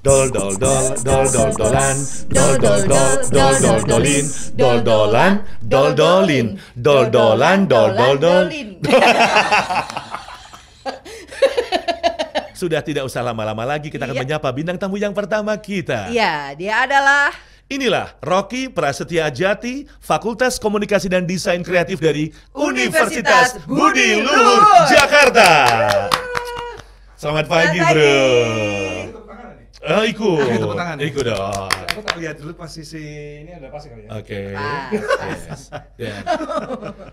Dol dol dol dol dol dolan, dol dol dol dol dol dolin, dol dolan, dol dolin, dol dolan, dol dol dolin. Sudah tidak usah lama-lama lagi, kita akan menyapa bintang tamu yang pertama kita. Iya, dia adalah... Inilah Rocky Prasetya Jati, Fakultas Komunikasi dan Desain Kreatif dari Universitas Budi Luhur, Jakarta. Selamat pagi, bro. Ikut. Tepuk tangan. Ikut dong. Aku tak lihat dulu posisi ini ada pas kali ya. Oke. Pas. Ya.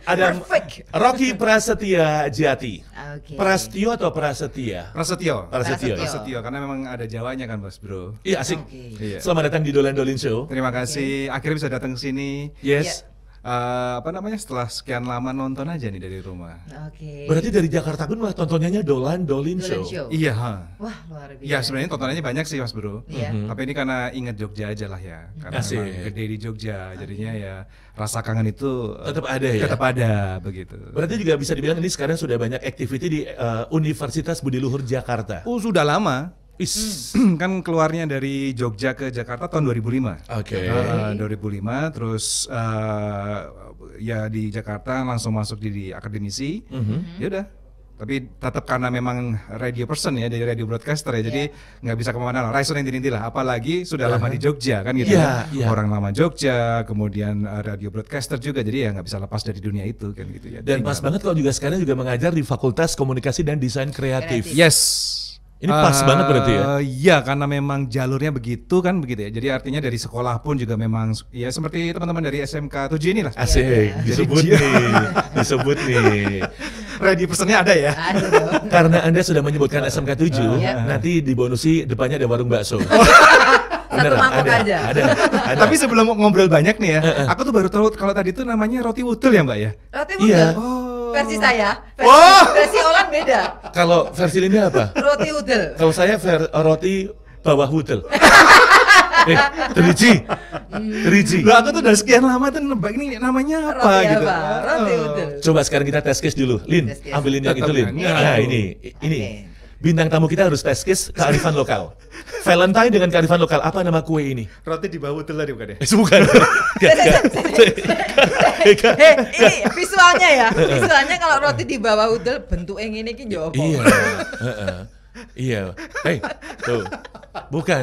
Ada Perfect. Rocky Prasetya Jati. Oke. Prastio atau Prasetya? Prasetyo. Prasetyo. Prasetyo karena memang ada Jawanya kan, Bos, Bro. Iya, asik. Oke. Iya. Selamat datang di Dolan Dolin Show. Terima kasih. Akhirnya bisa datang ke sini. Yes. Setelah sekian lama nonton aja nih dari rumah. Oke. Berarti dari Jakarta pun malah tontonannya Dolan Dolin Dolan Show. Show. Iya. Wah, luar biasa. Ya sebenarnya tontonannya banyak sih, Mas Bro. Iya. Tapi ini karena inget Jogja aja lah ya. Karena Asik. memang gede di Jogja, jadinya ya rasa kangen itu Tetap ada ya? Tetap ada begitu. Berarti juga bisa dibilang ini sekarang sudah banyak activity di Universitas Budi Luhur Jakarta. Sudah lama. Is. Kan keluarnya dari Jogja ke Jakarta tahun 2005. Oke. 2005 terus ya di Jakarta langsung masuk di akademisi. Ya udah. Tapi tetap karena memang radio person ya, dari radio broadcaster ya, jadi nggak bisa kemana-mana lah. Raison inti lah, apalagi sudah lama di Jogja kan gitu Iya, ya. iya. Orang lama Jogja, kemudian radio broadcaster juga, jadi ya nggak bisa lepas dari dunia itu kan gitu ya. Dan pas banget kalau juga sekarang juga mengajar di Fakultas Komunikasi dan Desain Kreatif. Yes. Ini pas banget berarti ya? Iya, karena memang jalurnya begitu kan begitu ya. Jadi artinya dari sekolah pun juga memang ya seperti teman-teman dari SMK 7 ini lah. Asik, disebut Jadi- nih, disebut nih. Radio personnya ada ya. Aduh dong. Karena Anda sudah menyebutkan SMK 7, Iya. nanti dibonusi depannya ada warung bakso. Satu mangkok ada, aja. ada. Tapi sebelum ngobrol banyak nih ya, aku tuh baru tahu kalau tadi itu namanya roti udel ya, Mbak ya. Roti Iya. udel. Versi saya. Oh. Versi Olan beda. Kalau versi ini apa? Roti udel. Kalau saya roti bawah hotel. Terici. Terici. Lah aku tuh udah sekian lama tuh nebak ini namanya apa Roti gitu. apa? Roti udel. Coba sekarang kita tes case dulu. Lin, Tes case. ambilin yang itu, Tetap Lin. kan? Nah, ini. Oke. Bintang tamu kita harus tes case kearifan lokal. Valentine dengan kearifan lokal. Apa nama kue ini? Roti di bawah udel tadi bukan ya? Bukan. Ini visualnya ya. Visualnya kalau roti di bawah udel bentuknya ngene iki yo apa? Iya. Heeh. Iya. Hei, tuh. Bukan.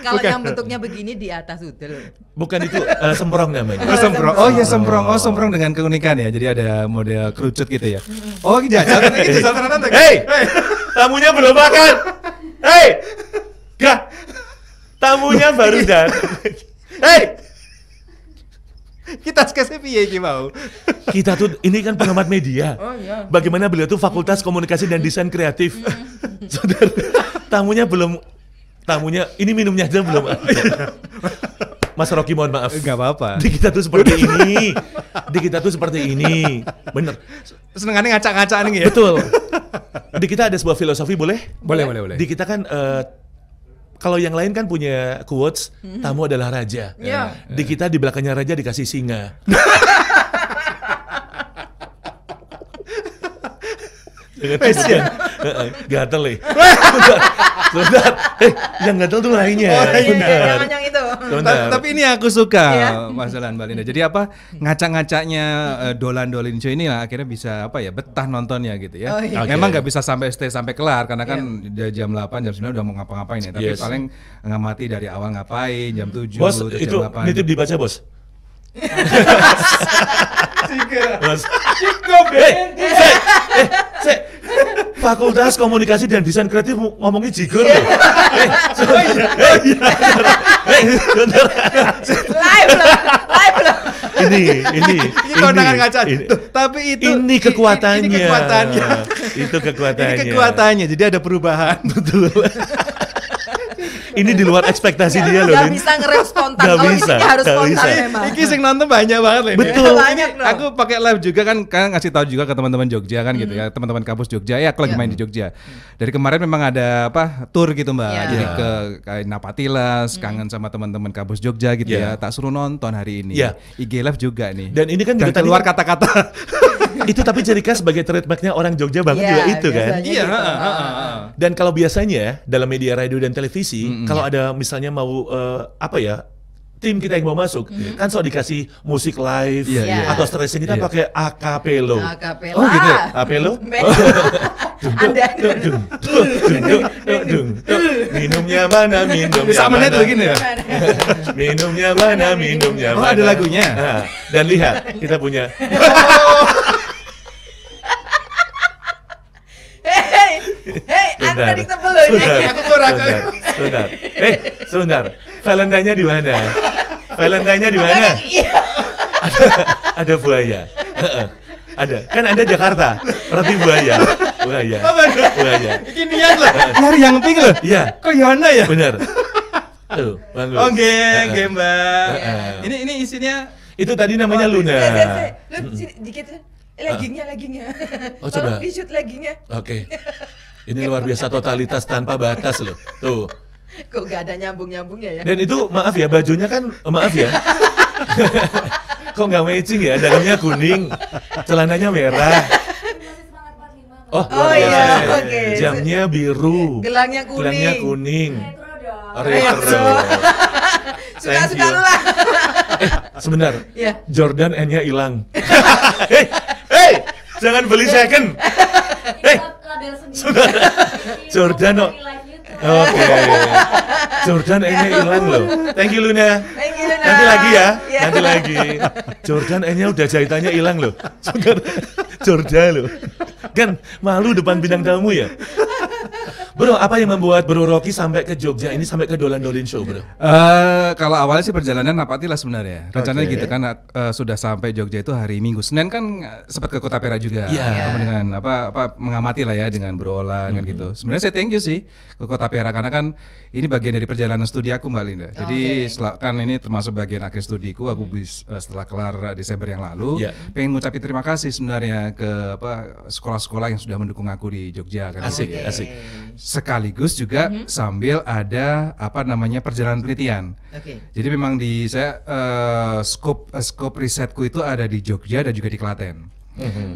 Kalau yang bentuknya begini di atas udel. Bukan itu semprong namanya. Oh, semprong. Oh iya semprong. Oh semprong dengan keunikan ya. Jadi ada model kerucut gitu ya. Oh jajal ini jajal tenan. Hei, tamunya belum makan. Hei, gak. Tamunya baru datang. Hei, Kita skesnya piye iki mau? kita tuh ini kan pengamat media. Oh iya. Bagaimana beliau tuh Fakultas Komunikasi dan Desain Kreatif. Saudara, tamunya ini minumnya aja belum. Mas Rocky mohon maaf. Enggak apa-apa. Di kita tuh seperti ini. Bener. Senengannya ngacak-ngacak nih ya. Betul. Di kita ada sebuah filosofi boleh? Boleh. Di kita kan kalau yang lain kan punya quotes, tamu adalah raja. Iya. Di kita di belakangnya raja dikasih singa. Passion. Gatel nih. Sebentar. Yang gatel tuh lainnya. Oh, lainnya. Benar. Jangan yang itu. Sebentar. Tapi ini aku suka Iya. Mas Dolan Mbak Linda. Jadi apa ngacak-ngacaknya Dolan Dolin Show ini lah akhirnya bisa apa ya betah nontonnya gitu ya. Oh, iya. Oke. Memang nggak bisa sampai stay sampai kelar karena kan jam 8 jam 9 udah mau ngapa-ngapain ya. Tapi Yes. paling ngamati dari awal ngapain jam 7 Bos, terus itu jam 8. nitip dibaca, Bos. Bos. Se, Fakultas Komunikasi dan Desain Kreatif ngomongin jigur loh. Bentar. Live loh. Ini kondangan ngaca. Tuh, tapi itu ini kekuatannya. Ini kekuatannya. Itu kekuatannya. Ini kekuatannya. Jadi ada perubahan. Betul. Ini di luar ekspektasi dia loh. Gak Lin. bisa ngerespon Nggak kalau bisa, ini harus nggak spontan bisa. memang. Iki sing nonton banyak banget loh ini. Betul. Banyak Ini loh. aku pakai live juga kan ngasih tahu juga ke teman-teman Jogja kan gitu ya, teman-teman kampus Jogja ya aku lagi main di Jogja. Dari kemarin memang ada apa tour gitu Mbak. Iya. Jadi ke Napatilas, kangen sama teman-teman kampus Jogja gitu Iya. ya. Tak suruh nonton hari ini. Iya. IG live juga nih. Dan ini kan Dan juga tadi keluar kan- kata-kata Itu tapi ciri khas sebagai trademarknya orang Jogja banget Iya, juga itu kan. biasanya Iya, gitu. Dan kalau biasanya dalam media radio dan televisi, kalau ada misalnya mau tim kita yang mau masuk, kan sok dikasih musik live Iya, iya. atau stressing kita Iya. pakai acapello. Akapela. Oh, gitu ya? Acapello? Anda Minumnya mana, minumnya Bisa menit mana. begini ya. Minumnya mana, minumnya Oh, mana. ada lagunya? Nah, dan lihat, kita punya. Hey, unpredictable loh ini. Aku kurang. Sebentar. Sebentar. Valentine-nya di mana? Valentine-nya di mana? Iya. Ada buaya. Ada. Kan Anda Jakarta. Berarti buaya. Buaya. Buaya. Kinian lah. Nyari yang pink loh. Iya. Kok Yana ya? Benar. Tuh, bagus. Oh, game Mbak. Heeh. Ini isinya Itu tadi namanya Luna. Lu sini dikit. Laginya. Oh, coba. Tolong di-shoot laginya. Oke. Ini luar biasa totalitas tanpa batas loh. Tuh. Kok gak ada nyambung-nyambungnya ya? Dan itu maaf ya, bajunya kan maaf ya. Kok nggak matching ya? Dalamnya kuning, celananya merah. Oh, luar iya, biasa. oke. Jamnya biru. Gelangnya kuning. Gelangnya kuning. Retro. Retro. Suka-suka Thank you. lu lah. Sebentar. Iya. Jordan N-nya hilang. Hey, jangan beli second. Jordan, oh. Oke. Jordan N-nya hilang loh. Thank you Luna. Thank you, Luna. Nanti lagi ya. Iya. Nanti lagi. Jordan N-nya udah jahitannya hilang loh. Jordan loh. Kan malu depan bintang tamu ya. Bro, apa yang membuat Bro Rocky sampai ke Jogja ini, sampai ke Dolan Dolin Show, Bro? Kalau awalnya sih perjalanan napatilah sebenarnya. Rencananya Oke. gitu kan sudah sampai Jogja itu hari Minggu. Senin kan sempat ke Kota Perak juga. Iya. Ketemu dengan mengamati lah ya dengan Bro Ola kan gitu. Sebenarnya saya thank you sih ke Kota Perak karena kan ini bagian dari perjalanan studi aku Mbak Linda. Jadi kan ini termasuk bagian akhir studiku aku setelah kelar Desember yang lalu Iya. pengen ngucapin terima kasih sebenarnya ke sekolah-sekolah yang sudah mendukung aku di Jogja kan. Asik, gitu ya. asik. Sekaligus juga sambil ada perjalanan penelitian. Oke. Jadi memang saya scope risetku itu ada di Jogja dan juga di Klaten.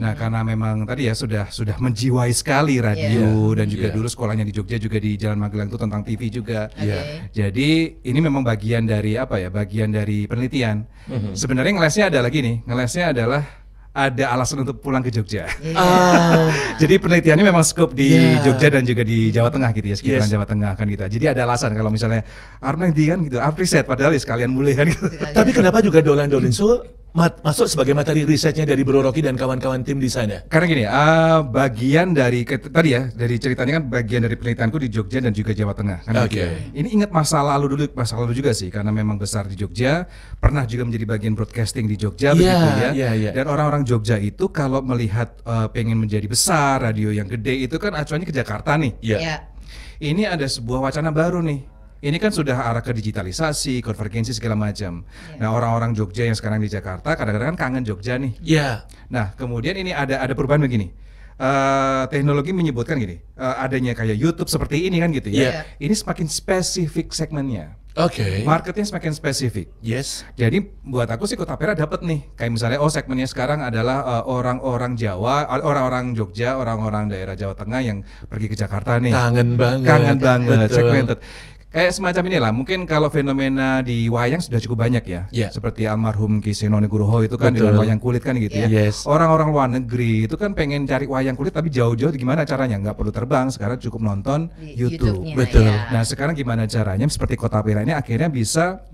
Nah karena memang tadi ya sudah menjiwai sekali radio dan juga dulu sekolahnya di Jogja juga di Jalan Magelang itu tentang TV juga. Oke. Jadi ini memang bagian dari bagian dari penelitian. Sebenarnya ngelesnya ada lagi nih, ngelesnya adalah ada alasan untuk pulang ke Jogja. Jadi penelitiannya memang scope di Jogja dan juga di Jawa Tengah gitu ya, sekitaran Jawa Tengah kan gitu. Jadi ada alasan kalau misalnya Arman di kan gitu, riset padahal ya sekalian boleh kan gitu. Tapi kenapa juga Dolan Dolin Show masuk sebagai materi risetnya dari Bro Rocky dan kawan-kawan tim di sana? Karena gini, bagian dari tadi ya, dari ceritanya kan bagian dari penelitianku di Jogja dan juga Jawa Tengah kan gitu ya. Ini ingat masa lalu juga sih karena memang besar di Jogja, pernah juga menjadi bagian broadcasting di Jogja begitu ya. Dan orang-orang Jogja itu kalau melihat pengen menjadi besar, radio yang gede itu kan acuannya ke Jakarta nih. Iya. Ini ada sebuah wacana baru nih. Ini kan sudah arah ke digitalisasi, konvergensi segala macam. Nah, orang-orang Jogja yang sekarang di Jakarta kadang-kadang kan kangen Jogja nih. Iya. Nah, kemudian ini ada perubahan begini. Teknologi menyebutkan gini, adanya kayak YouTube seperti ini kan gitu ya. Ini semakin spesifik segmennya. Oke. Marketnya semakin spesifik. Yes. Jadi buat aku sih Kota Perak dapat nih. Kayak misalnya segmennya sekarang adalah orang-orang Jawa, orang-orang Jogja, orang-orang daerah Jawa Tengah yang pergi ke Jakarta nih. Kangen banget. Kangen banget, Betul. segmented. Kayak semacam inilah, mungkin kalau fenomena di wayang sudah cukup banyak ya. Iya. Seperti almarhum Ki Seno Nugroho itu kan Betul. dengan wayang kulit kan gitu ya. Yes. Orang-orang luar negeri itu kan pengen cari wayang kulit tapi jauh-jauh gimana caranya? Nggak perlu terbang, sekarang cukup nonton Di YouTube. YouTube-nya, Betul. ya. Nah sekarang gimana caranya seperti Kota Perak ini akhirnya bisa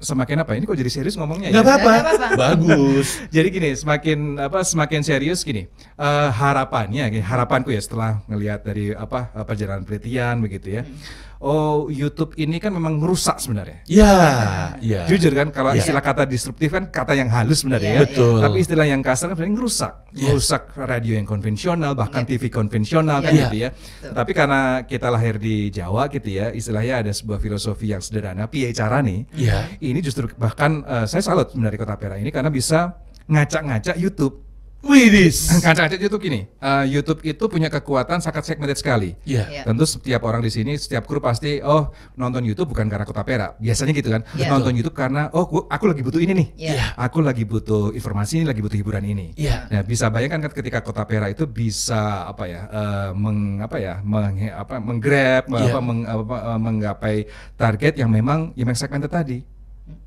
semakin apa? Ini kok jadi serius ngomongnya ya? Nggak apa-apa. Nggak apa-apa. Bagus. Jadi gini, semakin serius gini. Harapanku ya setelah ngelihat dari perjalanan penelitian begitu ya. Oh, YouTube ini kan memang merusak sebenarnya. Ya. Jujur kan kalau Ya. istilah kata disruptif kan kata yang halus sebenarnya ya. Betul. Tapi istilah yang kasar kan sebenarnya ngerusak. Merusak radio yang konvensional, bahkan TV konvensional kan Ya. gitu ya. Tapi karena kita lahir di Jawa gitu ya, istilahnya ada sebuah filosofi yang sederhana, piye cara nih. Ya. Ini justru bahkan saya salut sebenarnya Kota Perak ini karena bisa ngacak-ngacak YouTube. Widis. Kancah YouTube gini, YouTube itu punya kekuatan sangat segmented sekali. Iya. Iya. Tentu setiap orang di sini, setiap kru pasti, oh nonton YouTube bukan karena Kota Perak. Biasanya gitu kan, Iya. nonton YouTube karena aku lagi butuh ini nih. Iya. Aku lagi butuh informasi ini, lagi butuh hiburan ini. Iya. Nah, bisa bayangkan kan ketika Kota Perak itu bisa menggrab, Iya. menggapai target yang memang segmented tadi.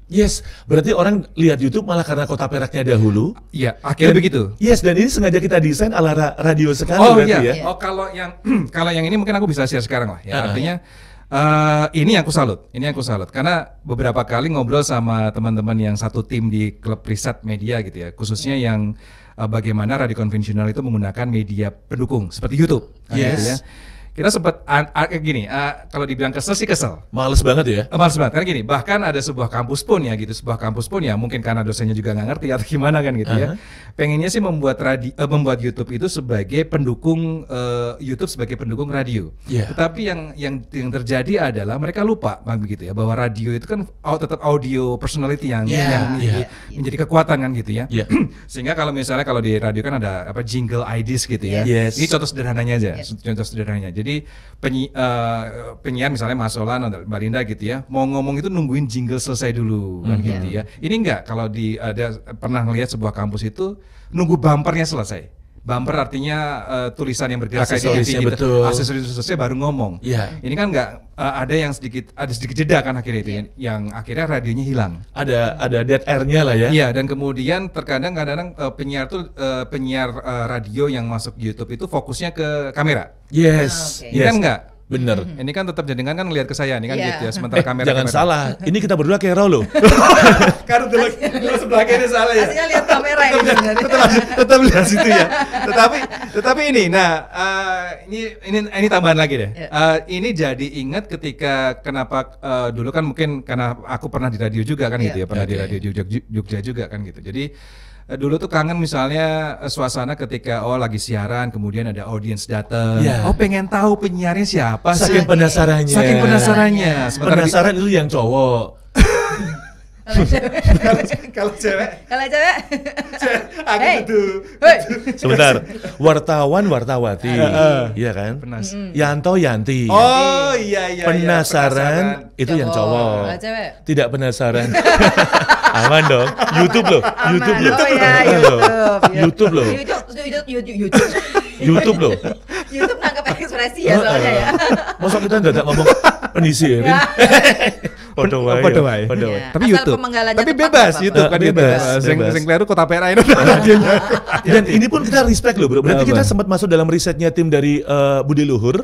Yes, berarti orang lihat YouTube malah karena Kota Peraknya dahulu. Iya, akhirnya begitu. Yes, dan ini sengaja kita desain ala radio sekali Oh berarti iya. ya. Oh kalau yang kalau yang ini mungkin aku bisa share sekarang lah. Ya, Ah. artinya ini yang aku salut. Ini yang aku salut karena beberapa kali ngobrol sama teman-teman yang satu tim di klub riset media gitu ya, khususnya yang bagaimana radio konvensional itu menggunakan media pendukung seperti YouTube. Kan Yes. gitu ya. Kita sempat gini, kalau dibilang kesel sih kesel. Males banget ya. Males banget, karena gini, bahkan ada sebuah kampus pun ya mungkin karena dosennya juga nggak ngerti atau gimana kan gitu ya. Pengennya sih membuat YouTube itu sebagai pendukung YouTube sebagai pendukung radio. Iya. Tetapi yang terjadi adalah mereka lupa begitu ya, bahwa radio itu kan tetap audio personality yang menjadi kekuatan kan gitu ya. Iya. Sehingga kalau misalnya kalau di radio kan ada jingle IDs gitu ya. Yes. Ini contoh sederhananya aja, Yes. contoh sederhananya. Jadi penyiar misalnya Mas Solan atau Mbak Linda gitu ya, mau ngomong itu nungguin jingle selesai dulu kan gitu ya. Ini enggak, kalau ada pernah ngelihat sebuah kampus itu nunggu bumpernya selesai. Bumper artinya tulisan yang bergerak kayak Aksesorisnya, gitu. betul. Aksesoris selesai baru ngomong. Iya. Ini kan enggak ada sedikit jeda kan akhirnya itu yang akhirnya radionya hilang. Ada dead air-nya lah ya. Iya, dan kemudian kadang-kadang penyiar radio yang masuk YouTube itu fokusnya ke kamera. Yes. Oke. Ini kan enggak. Bener. Ini kan tetap jenengan kan ngelihat ke saya nih kan Iya. gitu ya. Sementara kamera Jangan salah, ini kita berdua kayak loh. Karena dulu sebelah kiri salah ya. Aslinya lihat kamera ini sebenarnya. Tetap lihat situ ya. Tetapi ini, ini tambahan lagi deh. Ini jadi ingat ketika kenapa dulu kan mungkin karena aku pernah di radio juga kan gitu ya, pernah di Oke. radio Jogja juga kan gitu. Jadi dulu tuh kangen misalnya suasana ketika lagi siaran kemudian ada audiens datang. Iya. Pengen tahu penyiarnya siapa sih? Saking penasarannya. Saking penasarannya. Sementara Penasaran itu yang cowok. kalau cewek Kalau cewek, aku Hey. tuh hei, Sebentar, wartawati, iya kan? penas. Yanto Yanti. Oh iya. Penasaran itu yang cowok. Kalau cewek. Tidak penasaran. Aman dong. YouTube loh. Aman. YouTube loh. Oh ya, Aman YouTube. loh. YouTube loh. YouTube loh. YouTube nangkep ekspresi ya soalnya ya. Masa kita nggak ngomong penyisirin? Ya. Podo wae. Podo wae. Podo wae. Iya. Tapi Asal YouTube. pemenggalannya Tapi tepat, bebas Bapak. YouTube kan Bebas, gitu. bebas. Sing kleru Kota Perak itu radionya. Dan ini pun kita respect loh bro. Berarti Apa? kita sempat masuk dalam risetnya tim dari Budi Luhur.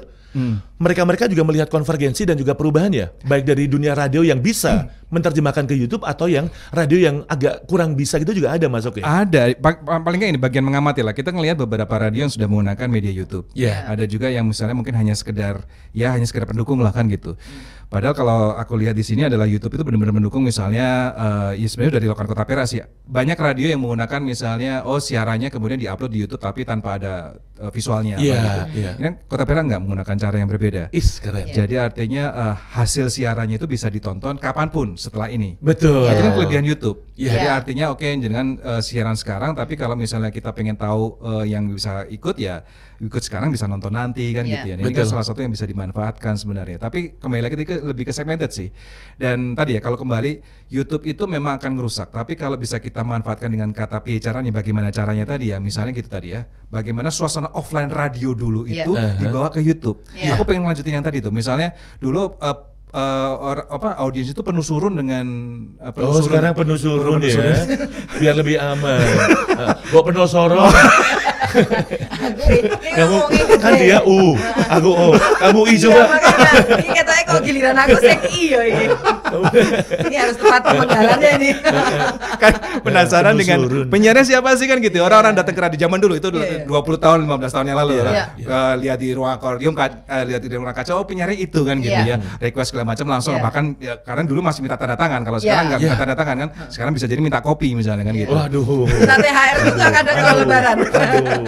Mereka juga melihat konvergensi dan juga perubahan ya. Baik dari dunia radio yang bisa menerjemahkan ke YouTube atau yang radio yang agak kurang bisa gitu juga ada masuk ya. Ada, paling nggak ini bagian mengamati lah. Kita ngelihat beberapa radio yang sudah menggunakan media YouTube. Iya. Ada juga yang misalnya mungkin hanya sekedar pendukung lah kan gitu. Padahal kalau aku lihat di sini adalah YouTube itu benar-benar mendukung misalnya ya sebenarnya dari lokal Kota Perak sih. Banyak radio yang menggunakan misalnya siarannya kemudian diupload di YouTube tapi tanpa ada visualnya. Iya, gitu. iya. Ini kan Kota Perak nggak menggunakan cara yang berbeda. Is keren. Jadi artinya hasil siarannya itu bisa ditonton kapanpun setelah ini. Betul. Itu kan kelebihan YouTube. Iya. Jadi Iya. artinya oke dengan siaran sekarang, tapi kalau misalnya kita pengen tahu yang bisa ikut ya ikut sekarang bisa nonton nanti kan Iya. gitu ya. Ini kan Betul. salah satu yang bisa dimanfaatkan sebenarnya. Tapi kembali lagi lebih ke segmented sih. Dan tadi ya kalau kembali YouTube itu memang akan merusak. Tapi kalau bisa kita manfaatkan dengan kata caranya, bagaimana caranya tadi ya. Misalnya gitu tadi ya. Bagaimana suasana offline radio dulu Iya. itu dibawa ke YouTube. Iya. Aku pengen lanjutin yang tadi tuh. Misalnya dulu audiens itu penuh surun dengan Oh sekarang penuh surun ya. Biar lebih aman. Bawa penuh sorong. Kamu kan dia aku kamu I Iya, coba. makanya ini katanya kok giliran aku sing iya ini. Ini harus tepat pemenggalannya ini. Kan penasaran Penuh dengan surun. penyiarnya siapa sih kan gitu. Orang-orang datang ke radio zaman dulu itu Iya, iya. 20 tahun 15 tahun yang lalu Iya, lah. iya. Lihat di ruang akordium lihat di ruang kaca penyiarnya itu kan gitu Iya. ya. Request segala macam langsung Iya. bahkan ya, karena dulu masih minta tanda tangan. Kalau sekarang Iya. nggak minta tanda tangan kan. Sekarang bisa jadi minta kopi misalnya kan gitu. Waduh. Minta THR juga kadang kalau lebaran. Aduh.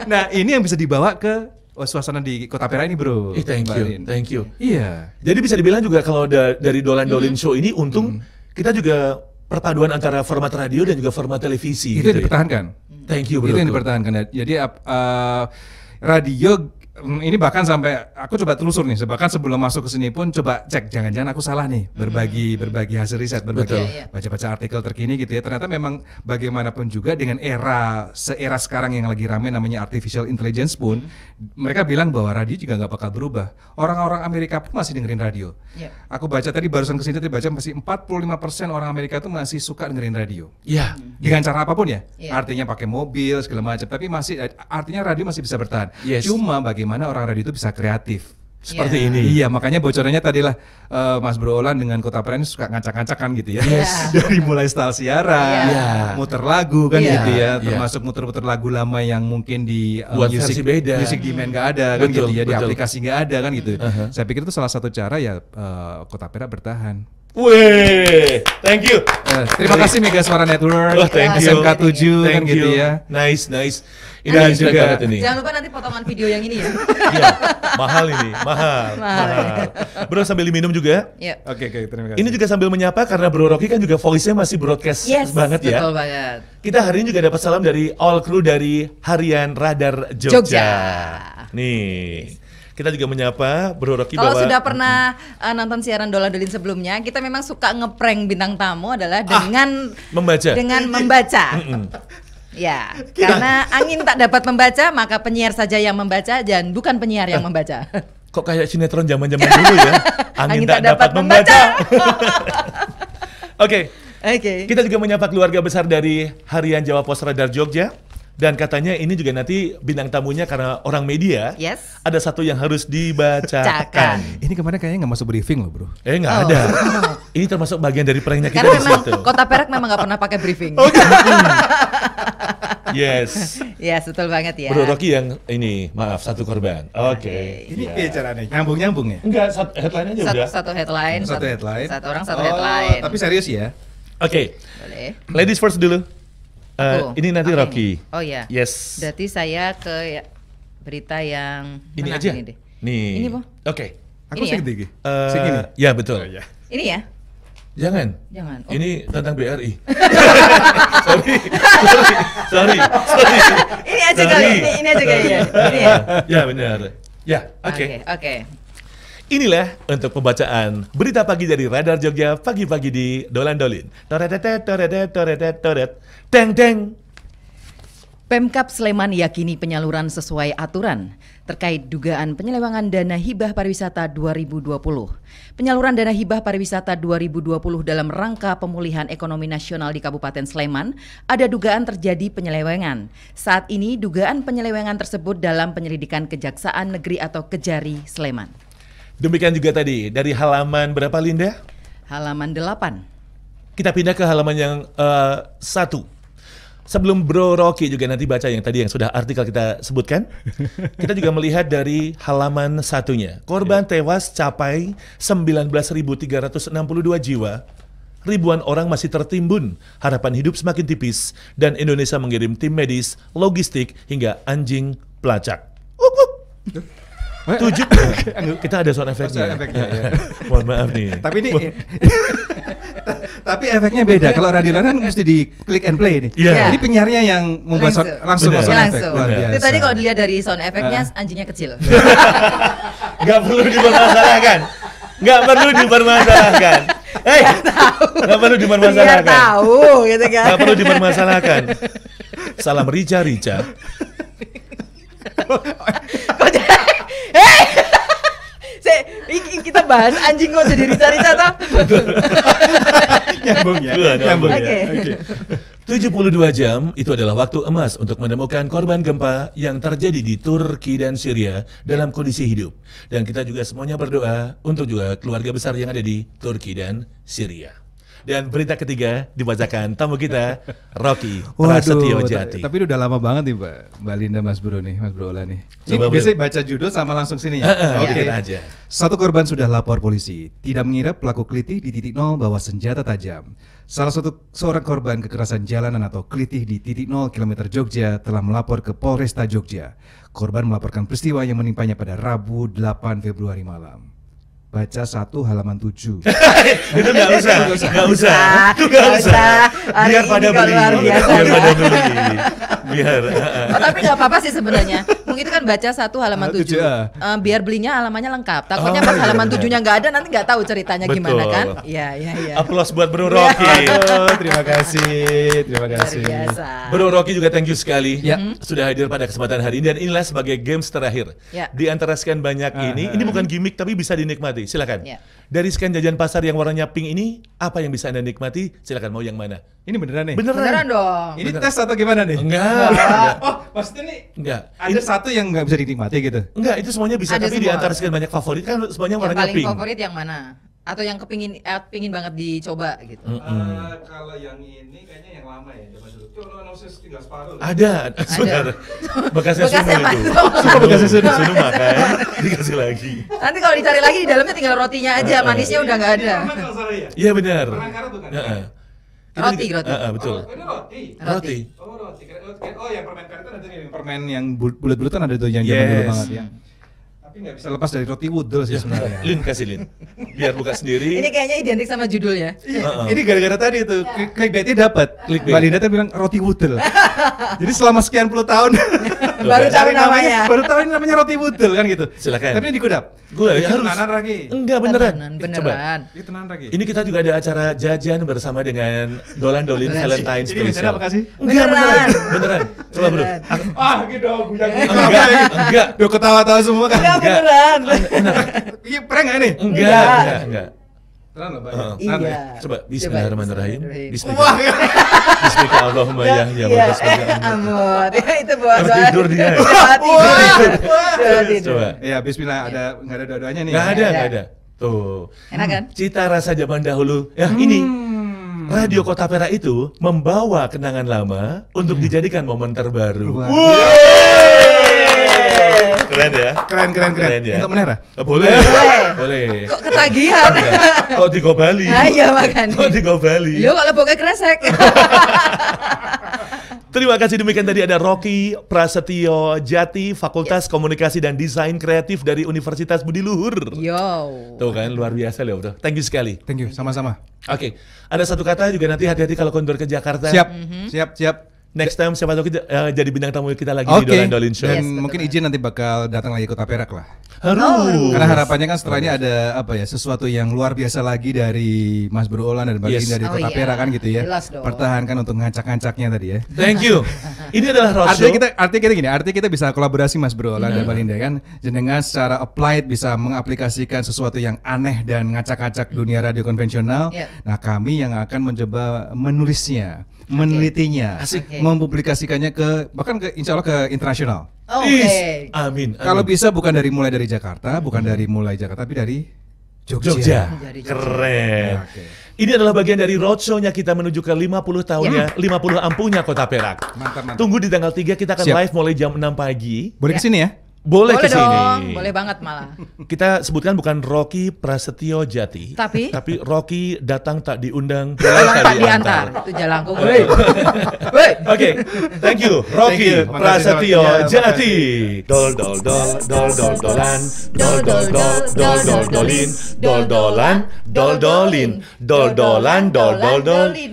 Nah, ini yang bisa dibawa ke suasana di Kota Perak ini, Bro. Thank Mbak you, Rin. thank you. Iya. Jadi bisa dibilang juga kalau dari Dolan Dolin Show ini untung kita juga perpaduan antara format radio dan juga format televisi. Itu gitu ya. dipertahankan. Thank you bro. Itu yang dipertahankan. Jadi radio ini bahkan sampai aku coba telusur nih, bahkan sebelum masuk ke sini pun coba cek jangan-jangan aku salah nih berbagi hasil riset, berbagi baca-baca artikel terkini gitu ya. Ternyata memang bagaimanapun juga dengan era sekarang yang lagi rame namanya artificial intelligence pun mereka bilang bahwa radio juga nggak bakal berubah. Orang-orang Amerika pun masih dengerin radio. Aku baca tadi barusan kesini tadi baca masih 45% orang Amerika itu masih suka dengerin radio. Ya. Dengan cara apapun ya. Artinya pakai mobil segala macam, tapi masih artinya radio masih bisa bertahan. Yes. Cuma bagaimana orang radio itu bisa kreatif seperti ini. Iya, makanya bocorannya tadilah Mas Bro Olan dengan Kota Pera ini suka ngacak-ngacak kan gitu ya. Dari mulai style siaran, muter lagu kan gitu ya, termasuk muter-muter lagu lama yang mungkin di buat versi beda. Music Demand nggak ada kan gitu ya, di betul. aplikasi nggak ada kan gitu. Saya pikir itu salah satu cara ya Kota Pera bertahan. Wih, thank you. Terima kasih Mega Suara Network, thank you. SMK 7 kan gitu ya. Nice. Ini Dan juga juga- banget ini. Jangan lupa nanti potongan video yang ini ya. Iya, mahal ini, mahal. Bro sambil diminum juga. Yep. Oke, terima kasih. Ini juga sambil menyapa karena Bro Rocky kan juga voice-nya masih broadcast banget ya. Betul banget. Kita hari ini juga dapat salam dari all crew dari Harian Radar Jogja. Jogja. Nih, kita juga menyapa Bro Rocky Kalau bahwa sudah pernah nonton siaran Dolan Dolin sebelumnya, kita memang suka ngeprank bintang tamu adalah dengan membaca. membaca. Ya, karena angin tak dapat membaca, maka penyiar saja yang membaca dan bukan penyiar yang membaca. Kok kayak sinetron zaman-zaman dulu ya? Angin tak dapat membaca. Oke. Kita juga menyapa keluarga besar dari Harian Jawa Pos Radar Jogja. Dan katanya ini juga nanti bintang tamunya karena orang media. Yes. Ada satu yang harus dibacakan. Ini kemarin kayaknya nggak masuk briefing loh bro. Nggak ada. Ini termasuk bagian dari pranknya kita Karena di memang situ. Kota Perak memang nggak pernah pakai briefing. Yes. Yes, betul banget ya. Bro Rocky yang ini, maaf, satu korban. Oke. Ini caranya nyambung ya? Enggak, headline aja udah. Satu headline. Satu headline. Satu orang satu headline. Tapi serius ya? Oke. Boleh. Ladies first dulu. Ini nanti Oke. Rocky. Oh ya. Yes. Berarti saya ke berita yang Ini mana aja. ini deh. Nih. Ini, Bu. Oke. Aku Ini ya? segini. Ya betul. Ini ya? Jangan. Jangan. Oh. Ini tentang BRI. Sorry. Ini aja kali. Ini aja kali ya. Ini ya. Ya benar. Ya, oke. Oke. Inilah untuk pembacaan berita pagi dari Radar Jogja pagi-pagi di Dolan Dolin. Toret. Teng. Pemkab Sleman yakini penyaluran sesuai aturan terkait dugaan penyelewengan dana hibah pariwisata 2020. Penyaluran dana hibah pariwisata 2020 dalam rangka pemulihan ekonomi nasional di Kabupaten Sleman ada dugaan terjadi penyelewengan. Saat ini dugaan penyelewengan tersebut dalam penyelidikan Kejaksaan Negeri atau Kejari Sleman. Demikian juga tadi dari halaman berapa Linda? Halaman 8. Kita pindah ke halaman yang 1. Sebelum Bro Rocky juga nanti baca yang tadi yang sudah artikel kita sebutkan, kita juga melihat dari halaman 1-nya. Korban tewas capai 19.362 jiwa. Ribuan orang masih tertimbun, harapan hidup semakin tipis, dan Indonesia mengirim tim medis, logistik, hingga anjing pelacak. Kita ada sound efeknya. Mohon maaf nih. Tapi ini tapi efeknya beda. Kalau radio kan mesti di click and play nih. Iya. Ini penyiarnya yang membuat langsung Benar. sound efek. Langsung. Luar biasa. Itu tadi kalau dilihat dari sound efeknya anjingnya kecil. Gak perlu dipermasalahkan. Gak perlu dipermasalahkan. Gak perlu dipermasalahkan. Biar tahu gitu kan. Gak perlu dipermasalahkan. Salam Rica. Kita bahas anjing kok jadi rica-rica toh. Nyambung ya. Nyambung ya. Oke. 72 jam itu adalah waktu emas untuk menemukan korban gempa yang terjadi di Turki dan Syria dalam kondisi hidup. Dan kita juga semuanya berdoa untuk juga keluarga besar yang ada di Turki dan Syria. Dan berita ketiga dibacakan tamu kita, Rocky Prasetyo Jati. Tapi udah lama banget nih Mbak Linda, Mas Bro nih, Mas Bro Ola nih. Coba, Ini biasanya baca judul sama langsung sini ya. Oke aja. Satu korban sudah lapor polisi. Tidak mengira pelaku kelitih di titik nol bawa senjata tajam. Seorang korban kekerasan jalanan atau kelitih di titik 0 km Jogja telah melapor ke Polresta Jogja. Korban melaporkan peristiwa yang menimpanya pada Rabu 8 Februari malam. baca 1 halaman 7. Itu nggak usah. Hari Biar ini pada kalau beli. luar biasa. Biar pada beli. Biar. Oh, tapi nggak apa-apa sih sebenarnya. Mungkin itu kan baca 1 halaman 7. Tujuh, Biar belinya halamannya lengkap. Takutnya Oh, pas iya, halaman benar. 7-nya nggak ada, nanti nggak tahu ceritanya gimana Betul. kan? Iya. Aplaus buat Bro Rocky. Aduh, terima kasih. Luar biasa. Bro Rocky juga thank you sekali Ya. sudah hadir pada kesempatan hari ini, dan inilah sebagai games terakhir. Ya. Di antara sekian banyak ini bukan gimmick tapi bisa dinikmati. Silakan. Ya. Dari sekian jajan pasar yang warnanya pink ini, apa yang bisa Anda nikmati? Silakan, mau yang mana? Ini beneran nih? Beneran dong. Ini tes atau gimana nih? Enggak. Oh, maksudnya nih Enggak. ada satu yang nggak bisa dinikmati gitu. Enggak, itu semuanya bisa, Ada tapi di semua. antara sekian banyak favorit kan semuanya Yang warnanya paling pink. favorit yang mana? Atau yang pingin banget dicoba gitu? Kalau yang ini kayaknya yang lama ya, zaman dulu. Kalau nosis tinggal separuh. Ada, saudara. Bekasnya Bekasnya Sunu itu. masuk. Bekasnya Sunu. Sunu makan, dikasih lagi. Nanti kalau dicari lagi di dalamnya tinggal rotinya aja, manisnya udah nggak ada. Permen kalau salah ya? Iya benar. Permen karet bukan? Heeh. Roti. Betul. Oh, ini roti. Roti. Oh, roti. Oh, yang permen karet ada tuh yang permen yang bulat-bulatan ada tuh yang zaman dulu Yes. banget ya. Tapi nggak bisa lepas dari roti wudel sih sebenarnya. Lin kasih Lin. Biar buka sendiri. Ini kayaknya identik sama judulnya. Ini gara-gara tadi tuh clickbaitnya dapat. Mbak Linda tuh bilang roti wudel. Jadi selama sekian puluh tahun Baru tahu namanya. Baru tahu ini namanya roti wudel kan gitu. Silakan. Tapi ini digodap. Gue Ini harus. tenanan lagi. Enggak beneran. Beneran. Coba. Ini tenanan lagi. Ini kita juga ada acara jajan bersama dengan Dolan Dolin Valentine Ini beneran Special. apa kasih? Enggak Beneran. beneran. Coba bro. Beneran. Ah, gitu guyang. Enggak. Duh ketawa-tawa semua kan. Enggak beneran. Iya, prank enggak nih? Enggak. Tenang loh, Pak. Iya. Coba Bismillahirrahmanirrahim. Wah, Bismillahirrahmanirrahim. Ya Iya, Allah. ampun. Itu buat Harus tidur dia. tidur. Coba. ya bismillah, enggak ada dua-duanya nih. Enggak ada. Tuh. Enak kan? Cita rasa zaman dahulu. Ya, ini. Radio Kota Perak itu membawa kenangan lama untuk dijadikan momen terbaru. Wah. Keren ya? Keren. ya? Untuk menera? Boleh. Boleh. Kok ketagihan? Kok di Bali? Iya makanya. Kok di Bali? Yo kalau pokoknya kresek. Terima kasih, demikian tadi ada Rocky Prasetyo Jati, Fakultas Komunikasi dan Desain Kreatif dari Universitas Budi Luhur. Yo. Tuh kan, luar biasa loh bro. Thank you sekali. Thank you, sama-sama. Oke, ada satu kata juga, nanti hati-hati kalau kondor ke Jakarta. Siap. Next time siapa tahu kita jadi bintang tamu kita lagi Oke. di Dolan Dolin Show. Dan Yes, betul. mungkin izin nanti bakal datang lagi ke Kota Perak lah. Haru. Karena harapannya kan setelah ini ada apa ya, sesuatu yang luar biasa lagi dari Mas Bro Olan dan Mbak Yes. Linda dari Oh Kota iya, Perak kan gitu ya. jelas dong. Pertahankan untuk ngacak-ngacaknya tadi ya. Thank you. Ini adalah roadshow. Artinya kita bisa kolaborasi Mas Bro Olan dan Mbak Linda kan, dengan secara applied bisa mengaplikasikan sesuatu yang aneh dan ngacak-ngacak dunia radio konvensional. Yep. Nah, kami yang akan mencoba menulisnya, menelitinya, Asik. mempublikasikannya ke bahkan ke insya Allah ke internasional. Oke. Amin. Kalau bisa bukan mulai dari Jakarta, tapi dari Jogja. Dari Jogja. Keren. Oke. Ini adalah bagian dari roadshow-nya kita menuju ke 50 tahunnya, 50 ampuhnya Kota Perak. Mantap. Tunggu di tanggal 3, kita akan Siap. live mulai jam 6 pagi. Boleh kesini ya? Boleh Boleh kesini. dong, boleh banget malah. Kita sebutkan bukan Rocky Prasetyo Jati, Tapi? Rocky datang tak diundang, Pulang pulang tak diantar. Itu jalangkung. Oke, thank you, Rocky Thank you. Prasetyo Makasih, Jati. Dol dolan, dol dolin, dol dolin, dol dolin.